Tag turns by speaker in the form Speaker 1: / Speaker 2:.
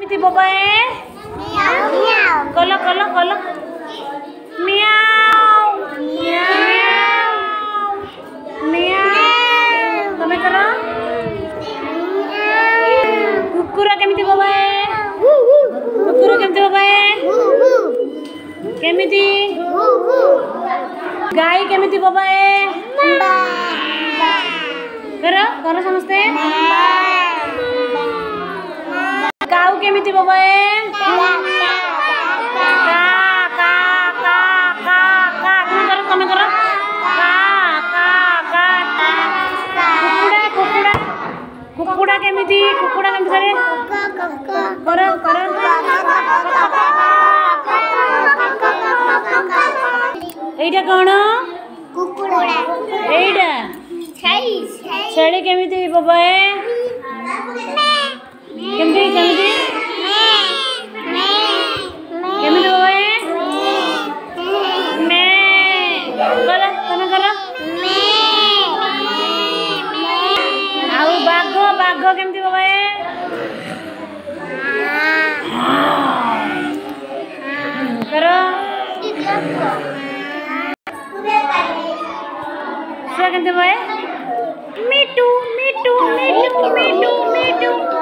Speaker 1: କେମିତି ବୋବାଏ? କଲ କଲ କଲ ମିଆଉ ମିଆଉ ତମେ କର। କୁକୁର କେମିତି ବୋବାଏ? କୁକୁର କେମିତି ବୋବାଏ? କେମିତି? ଗାଈ କେମିତି ବୋବାଏ? କର କର ସମସ୍ତେ। କାଉ କେମିତି ବୋବାଏ? ତମେ କର। କୁକୁଡ଼ା କୁକୁଡ଼ା କେମିତି? କୁକୁଡ଼ା କେମିତି କରେ? କର କର। এইটা कौन? এইটা छेली केमिति बोबाए? केमिति केमिति केमिति बोबाए? मैं कल तमे कर। आउ बाघ बाघ केमिति बोबाए? करो। सुआ केमिति बोबाए? मिटू मिटू मिटू मिटू मिटू।